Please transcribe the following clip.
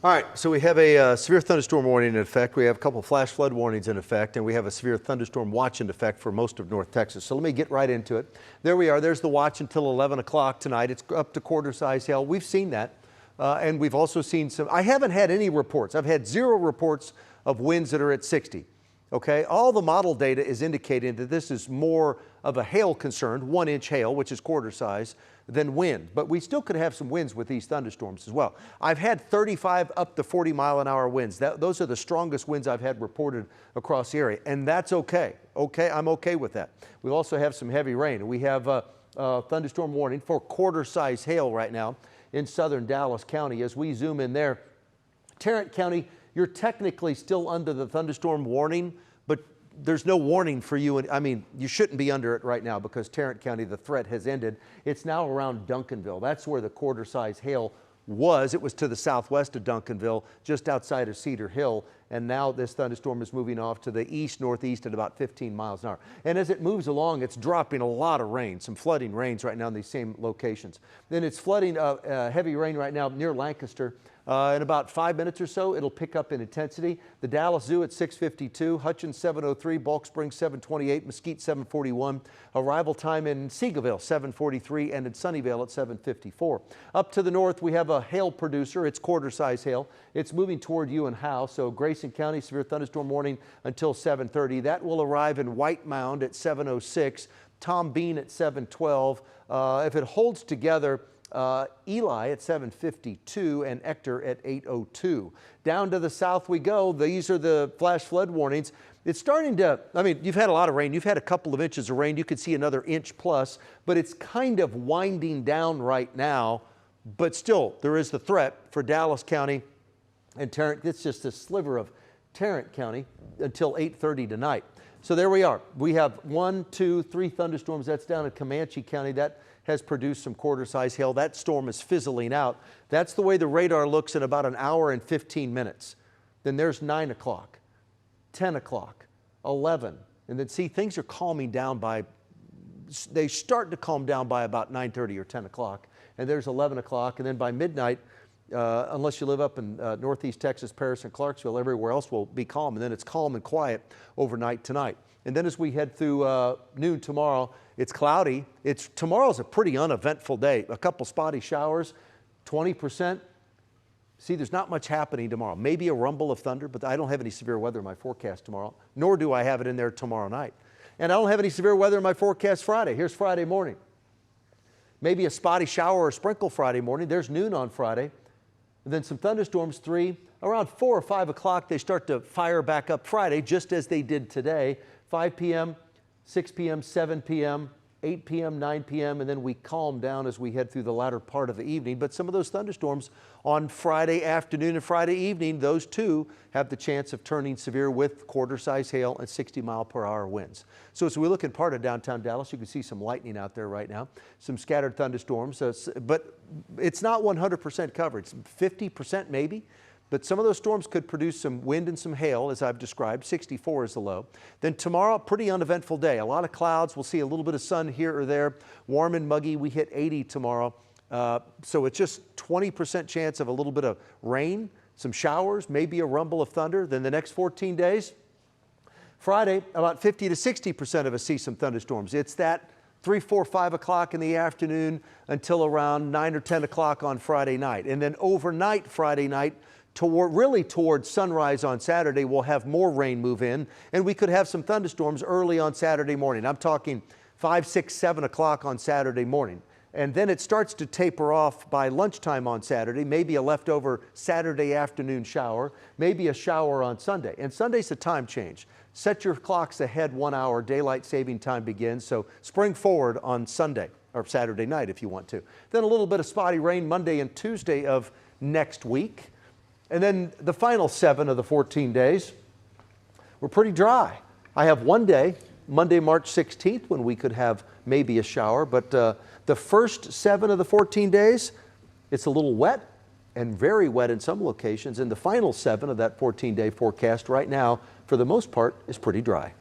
All right, so we have a severe thunderstorm warning in effect. We have a couple flash flood warnings in effect, and we have a severe thunderstorm watch in effect for most of North Texas. So let me get right into it. There we are. There's the watch until 11 o'clock tonight. It's up to quarter-size hail. We've seen that, and we've also seen some. I haven't had any reports. I've had 0 reports of winds that are at 60. Okay, all the model data is indicating that this is more of a hail concern, 1-inch hail, which is quarter size, than wind. But we still could have some winds with these thunderstorms as well. I've had 35 up to 40-mile-an-hour winds. Those are the strongest winds I've had reported across the area, and that's okay. Okay, I'm okay with that. We also have some heavy rain. We have a thunderstorm warning for quarter-size hail right now in southern Dallas County. As we zoom in there, Tarrant County, you're technically still under the thunderstorm warning, but there's no warning for you. I mean, you shouldn't be under it right now because Tarrant County, the threat has ended. It's now around Duncanville. That's where the quarter-size hail was. It was to the southwest of Duncanville, just outside of Cedar Hill. And now this thunderstorm is moving off to the east-northeast at about 15 miles an hour. And as it moves along, it's dropping a lot of rain, some flooding rains right now in these same locations. Then it's flooding heavy rain right now near Lancaster. In about 5 minutes or so, it'll pick up in intensity. The Dallas Zoo at 6:52, Hutchins 7:03, Bulk Springs 7:28, Mesquite 7:41. Arrival time in Seagoville 7:43 and in Sunnyvale at 7:54. Up to the north, we have a hail producer. It's quarter-size hail. It's moving toward you and Howe. So Grayson County severe thunderstorm warning until 7:30. That will arrive in White Mound at 7:06. Tom Bean at 7:12. If it holds together, Eli at 7:52 and Ector at 8:02. Down to the south we go. These are the flash flood warnings. It's starting to, I mean, you've had a lot of rain. You've had a couple of inches of rain. You could see another inch plus, but it's kind of winding down right now. But still, there is the threat for Dallas County and Tarrant. It's just a sliver of Tarrant County until 8:30 tonight. So there we are. We have 1, 2, 3 thunderstorms. That's down in Comanche County. That has produced some quarter-size hail. That storm is fizzling out. That's the way the radar looks in about an hour and 15 minutes. Then there's 9 o'clock, 10 o'clock, 11. And then see, things are calming down by, they start to calm down by about 9:30 or 10 o'clock. And there's 11 o'clock. And then by midnight, unless you live up in northeast Texas, Paris and Clarksville, everywhere else will be calm. And then it's calm and quiet overnight tonight. And then as we head through noon tomorrow, it's cloudy. Tomorrow's a pretty uneventful day. A couple spotty showers, 20%. See, there's not much happening tomorrow. Maybe a rumble of thunder, but I don't have any severe weather in my forecast tomorrow, nor do I have it in there tomorrow night. And I don't have any severe weather in my forecast Friday. Here's Friday morning. Maybe a spotty shower or sprinkle Friday morning. There's noon on Friday. And then some thunderstorms, 3. Around 4 or 5 o'clock, they start to fire back up Friday, just as they did today. 5 p.m., 6 p.m., 7 p.m., 8 p.m., 9 p.m., and then we calm down as we head through the latter part of the evening. But some of those thunderstorms on Friday afternoon and Friday evening, those two have the chance of turning severe with quarter-size hail and 60-mile-per-hour winds. So as we look in part of downtown Dallas, you can see some lightning out there right now, some scattered thunderstorms, but it's not 100% coverage, 50% maybe. But some of those storms could produce some wind and some hail, as I've described. 64 is the low. Then tomorrow, pretty uneventful day. A lot of clouds. We'll see a little bit of sun here or there. Warm and muggy. We hit 80 tomorrow. So it's just 20% chance of a little bit of rain, some showers, maybe a rumble of thunder. Then the next 14 days, Friday, about 50 to 60% of us see some thunderstorms. It's that 3, 4, 5 o'clock in the afternoon until around 9 or 10 o'clock on Friday night. And then overnight Friday night, towards sunrise on Saturday, we'll have more rain move in, and we could have some thunderstorms early on Saturday morning. I'm talking 5, 6, 7 o'clock on Saturday morning. And then it starts to taper off by lunchtime on Saturday, maybe a leftover Saturday afternoon shower, maybe a shower on Sunday. And Sunday's a time change. Set your clocks ahead 1 hour, daylight saving time begins, so spring forward on Sunday or Saturday night if you want to. Then a little bit of spotty rain Monday and Tuesday of next week. And then the final 7 of the 14 days were pretty dry. I have one day, Monday, March 16th, when we could have maybe a shower. But the first 7 of the 14 days, it's a little wet and very wet in some locations. And the final 7 of that 14-day forecast right now, for the most part, is pretty dry.